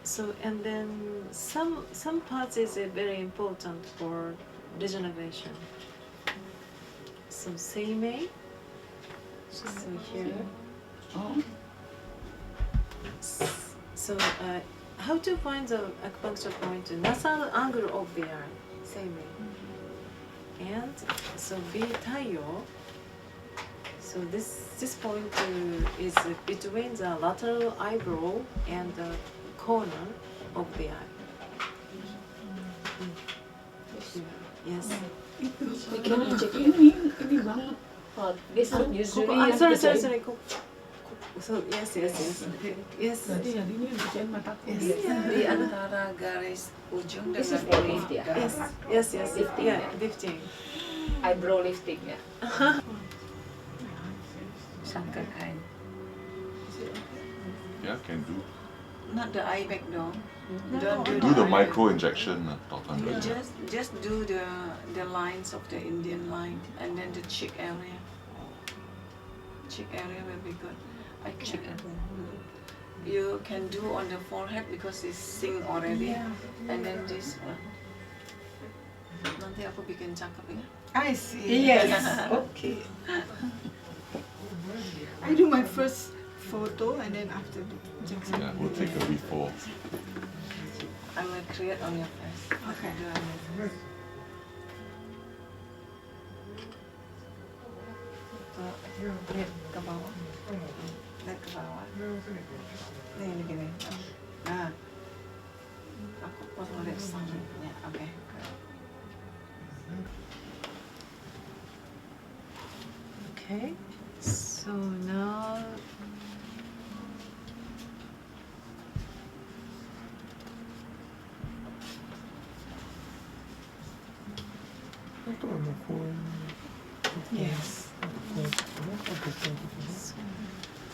So and then some parts is very important for regeneration. So seimei. So here. Oh. So how to find the acupuncture point? Nasal angle of the eye. Seimei. And so B taiyo. So this point is between the lateral eyebrow and the corner of the eye. Yes. We can check ini bang. This one usually. Sorry. So yes. Tadi yang ini bacain mataku. Yes. Di antara garis ujung This is dengan for lift ya. Yes. Lifting. Yeah, lifting. Eyebrow lifting ya. sunken eye. Yeah, can do. Not the eye back though. No, Don't no, Do the eye micro back. injection, Dr. You Andrea. just do the lines of the Indian line and then the cheek area. Cheek area will be good. I cheek you can do on the forehead because it's synced already. And then this one. Nanti aku bikin cakep ya. I see. Yes. Okay. I do my first photo and then after the injection. Yeah, we'll take a before. I will create on your face. Okay. Do on your face. Lihat ke bawah. Lihat ke bawah. Ini gini. Nah, aku potong lihat sampingnya. Oke. Okay. So now Yes.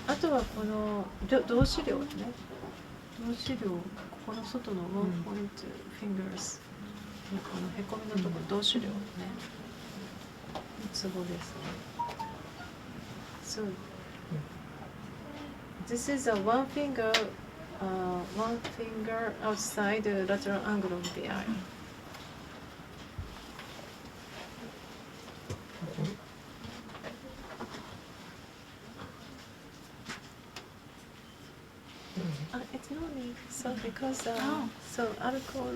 あとはこの動詞量ね。動詞量、ここの外のワンポイントフィンガーズのこのへこみのところ動詞量ね。ツボですね。So this is a one finger outside the lateral angle of the eye. It's no need. So because so alcohol,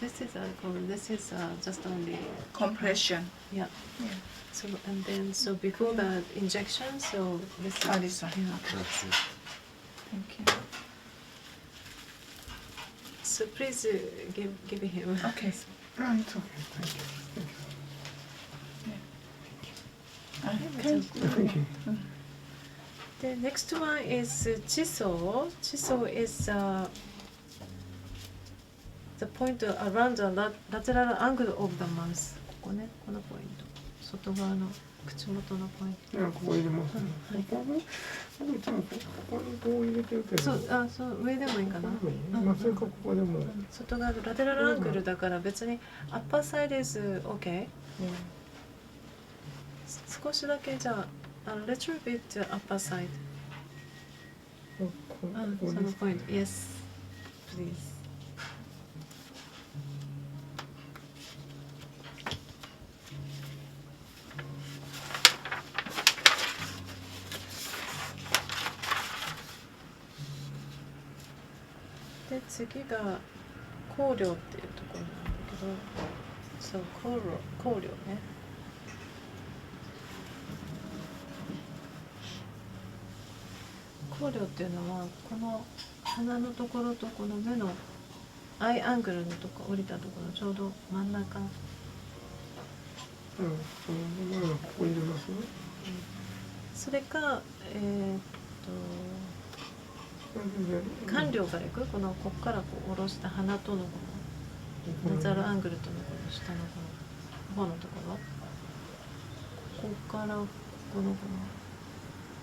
this is alcohol. This is just only Compression. yeah. So and then so before the injection, so this is This one. yeah. Thank you. So please give him. Okay. Oh, it's okay. Thank you. Thank you. The next one is chiso. Chiso is the point around the lateral angle of the mouth. ここね、このポイント。外側の口元のポイント。いや、ここ入れますね。はいここも、僕いつもここにこう入れてるけど。そう上でもいいかな。まあ、それかここでも。外側のラテラルアングルだから別にアッパーサイド is OK。少しだけじゃあ、little bit upper side。そのポイント。Yes, please。で次が香料っていうところなんだけど、そう香料ね。香料っていうのはこの鼻のところとこの目のアイアングルのとこ降りたところちょうど真ん中。そのままここ入れますね。それか官僚からいくこっからこう下ろした鼻とのこのナザルアングルとのこの下のこの頬のところここからこの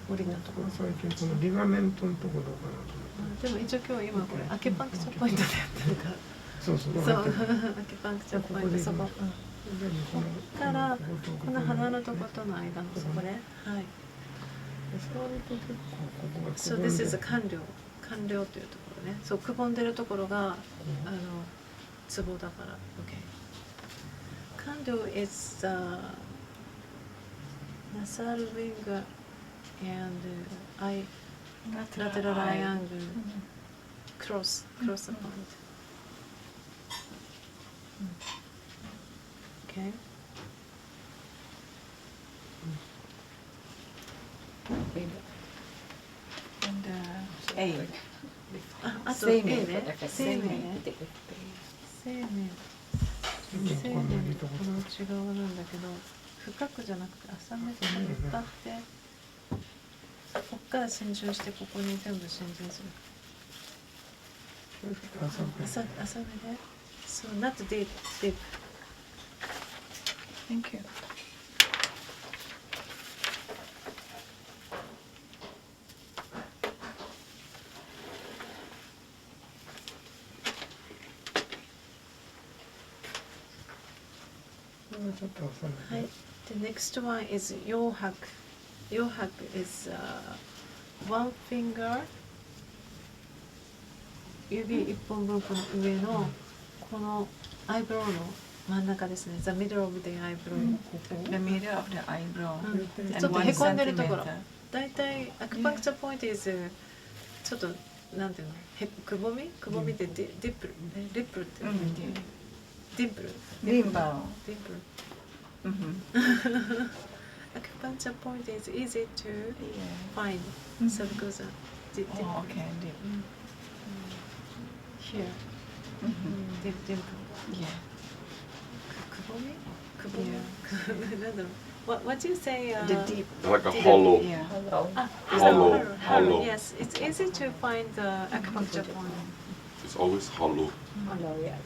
降りたところ。最近このリガメントのところかなと思って。でも一応今これアキュパンクチャーポイントでやってるから。そうそう。そうアキュパンクチャーポイントそこ。こっからこの鼻のとことの間のそこね。はい。So this is 官僚というところね。そうくぼんでるところがツボだから。OK。Kando is nasal wing and lateral triangle cross the point. Okay. And A. あと A 生命ね。生命ね。生命。生命のこの内側なんだけど、深くじゃなくて浅めで引っ張って、ここから浸潤してここに全部浸潤する。浅めで。So not deep. Thank you. Hi. The next one is yohak. Yohak is one finger. 指一本分この上のこのアイブロウの真ん中ですね。The middle of the eyebrow. The middle of the eyebrow. ちょっとへこんでるところ。 centimeter. だいたいアクパクチャーポイント is ちょっとなんていうのくぼみでディップルリップルって言うディンプル Dimple. ディンプル Mm-hmm. Acupuncture point is easy to Yeah. find. So because deep, Oh, okay. Deep. here, Mm-hmm. dimple. Yeah. くぼみなんだろう。What do you say? The deep. Like a Deep. hollow. Yeah. Hollow. Yes, it's easy to find the acupuncture point. It's always hollow.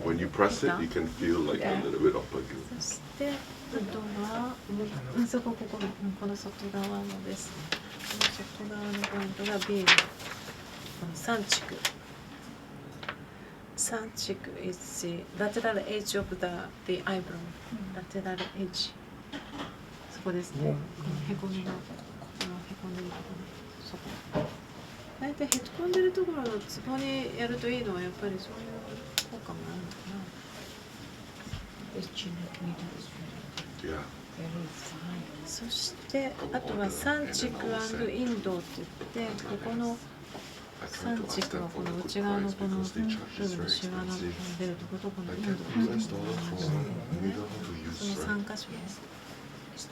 When you press it, you can feel like a little bit of plugin. そしてあとは、そここの外側のですね。この外側のポイントが B のこの三軸。三軸 is the lateral edge of the eyebrow. Lateral edge. そこですね。このへこみのこのへこんでるところ、そこ。大体へこんでるところのツボにやるといいのはやっぱりそういう効果もあるのかな。Yeah. そしてあとは三軸インドって言ってここの I try 三 to ask 軸 them は for こ the の good 内側の price この because 部 they 分 charge の us シ very ワが expensive. 出るところこの Like イン $10 ド US dollar for a needle to その use, 3 right? 箇所です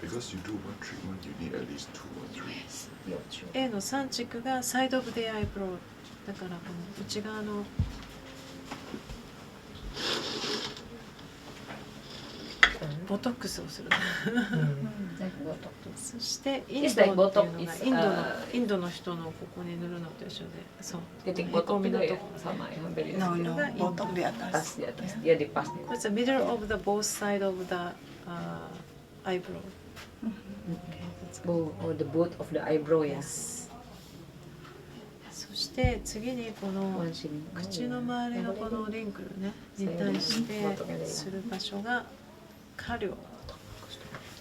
Because you do one treatment, you need at least 2 or 3. A の三軸がサイドオブデアイブロウだからこの内側のボトックスをするそしてインドっていうのがインドの人のここに塗るのと一緒でそうへこみのところ No, no. Botok di atas. Dia di pas. It's the middle of the both side of the eyebrow. The boot of the eyebrow ya. Yes. そして次にこの口の周りのこのリンクルねに対してする場所が下梁。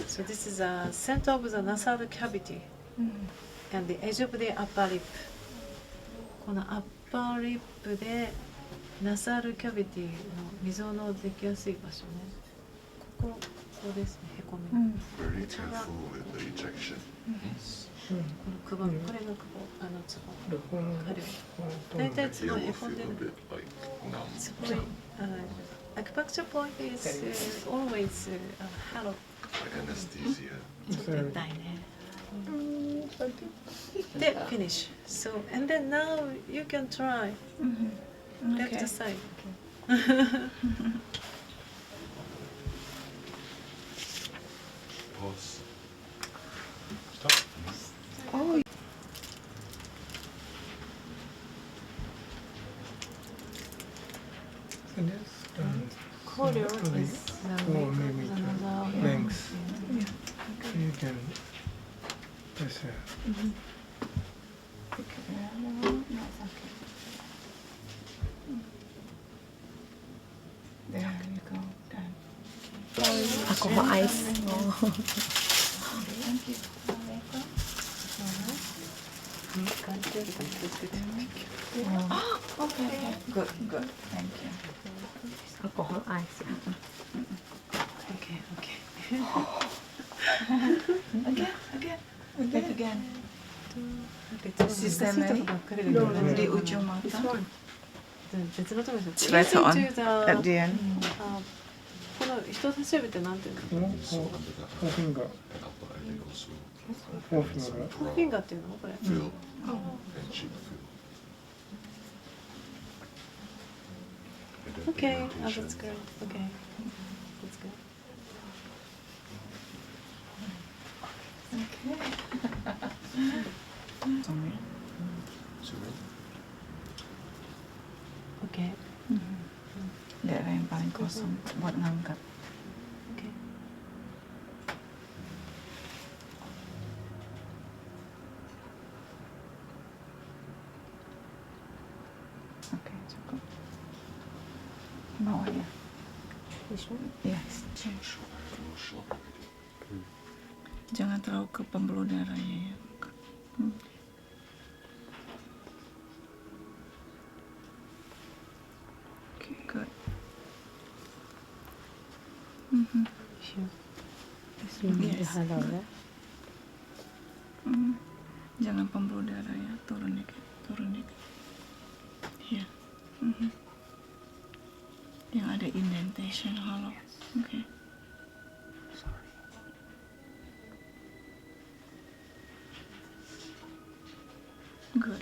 So this is the center of the nasal cavity and the edge of the upper lip. このアッパーリップでナサールキャビティの溝のできやすい場所ね。ここですね、へこみ。 Very careful with the ejection. このくぼみ、これがツボ。下梁。大体ツ Here ボ will へこん feel で a る。 bit like numb. すごい。Acupuncture point is always hollow. Like anesthesia. ちょっと痛いね。で、finish. So, and then now you can try left Okay. side. Pause. Oh, And this, Corridor Like is the 4 length millimeter of the length. You can press it. there you go. Done. Ako ma-ice. Thank you. Good. Okay, okay. Good, good. Thank you. Alcohol ice. Okay, okay. Again. System Di ujung mata. Later on, the at the end. この人差し指ってなんていうの？ フォーフィンガー。 Upper eyelid also. フォーフィンガー。フォーフィンガーっていうのこれ？ Feel and cheek feel. And then Okay, oh, pigmentation. that's great. Okay, that's good. Sorry. Okay, Daerah yang paling kosong buat ngangkat. okay. Oke, cukup. Bawah ya. Yes. Jangan terlalu ke pembuluh darahnya ya. Okay, good. Yes. Jangan pembuluh darah ya, turun dikit. Here. Yang ada indentation hollow. Okay. Good.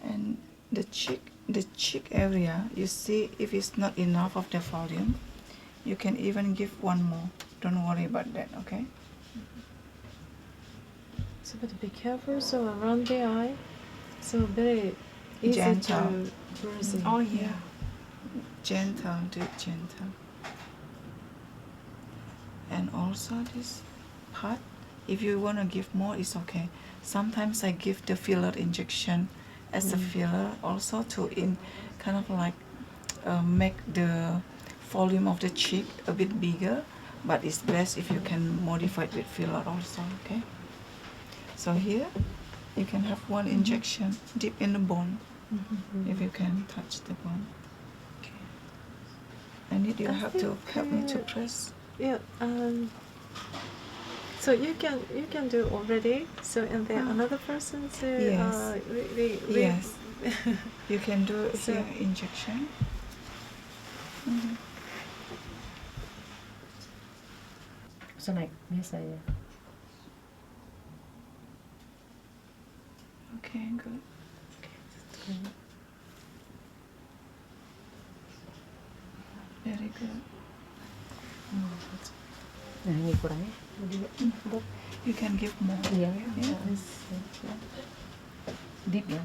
And the cheek area, you see if it's not enough of the volume, you can even give one more. Don't worry about that, okay? So but be careful. So around the eye, so very easy Gentle. to bruising. Oh yeah. Gentle, do it gentle. And also this part, if you want to give more, it's okay. Sometimes I give the filler injection as a filler also to kind of like make the volume of the cheek a bit bigger, but it's best if you can modify it with filler also, okay? So here, you can have one injection deep in the bone, if you can touch the bone. I need your help to help me to press. Yeah. So you can do already. So and then another person to Yes. Yes. You can do So- here injection. So like biasa ya. Okay, good. Very good. Nah ini kurangnya. You can give more. Iya. Yeah. Deep ya.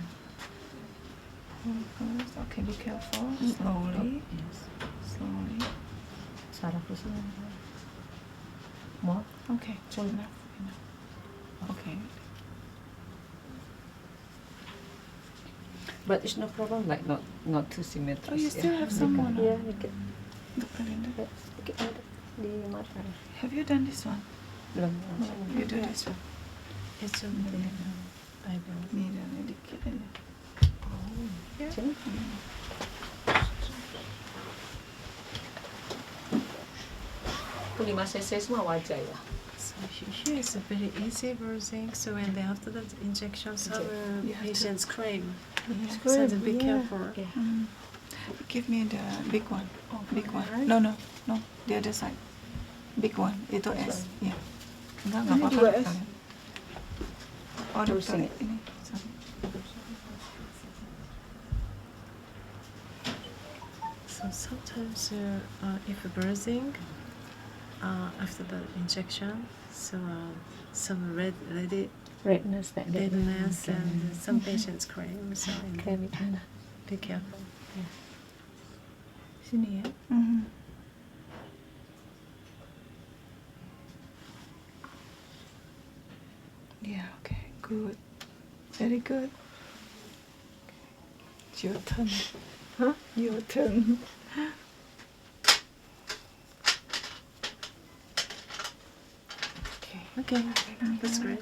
Good. Okay, be careful. Slowly. Yes. Slowly. Saraf di sini. More. Okay, good enough. Okay. But it's no problem like not too symmetric. Oh, you still have some more, no? Yeah, dikit. Dr. Linda, Dikit ada di mata. have you done this one? Belum. You do this one. It's on the eyebrow. Needle dikit aja. Sini. Itu 5 cc semua wajah ya. So here is a very easy bruising. So and then after that injection, some You have to- patients scream. Yeah. So to be careful. Okay. Give me the big one. Oh, Big one. right. No, the other side. Big one. Itu S. Ya. Enggak Ini apa-apa. juga S. kalian. Oh, Terus dokter ini. ini. Sorry. So sometimes if bruising after the injection, so some Redness that redness and some patients scream. So Krem. be careful. Sini ya. Yeah, okay. Good. Very good. It's your turn. Huh? Your turn. Okay, that's great.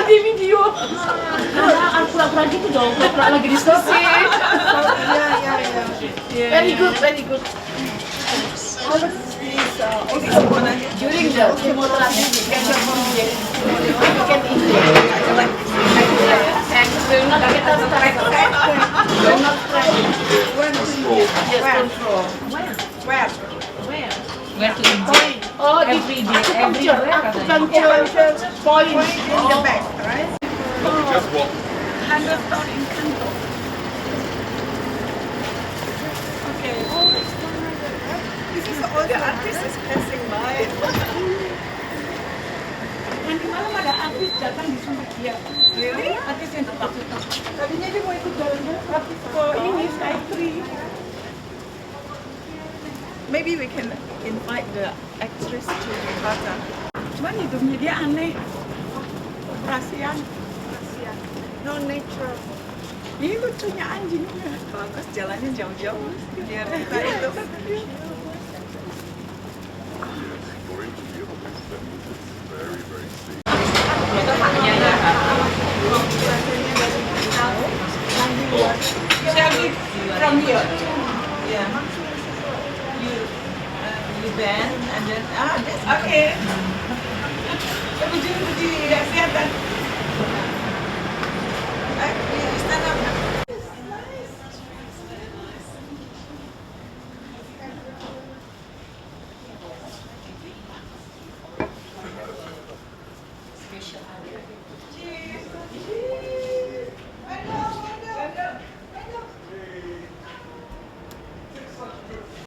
Di video. Nah, pura-pura gitu dong, pura-pura lagi diskusi. Very good, very good. During the chemotherapy, you can eat. And will not get us stress. Will not stress. Yes, control. Where? Where to inject? Oh, Every day, everywhere. acupuncture point In the back, right? But we just walk. 100 ton in Kanto. Okay. This is all the artist is passing by. Nanti malam ada artis datang di sumber dia. Really? Artis yang tetap. Tadinya dia mau ikut jalan-jalan ke ini Skytree. Maybe we can invite the actress to Jakarta. Cuman hidungnya dia aneh. Operasian. No nature. Ini lucunya anjingnya. Bagus jalannya jauh-jauh. Biar kita itu. For him to be able to extend it, it's very, very safe. From here. Yeah. You bend and then this okay. Berdiri tidak kelihatan. You stand up.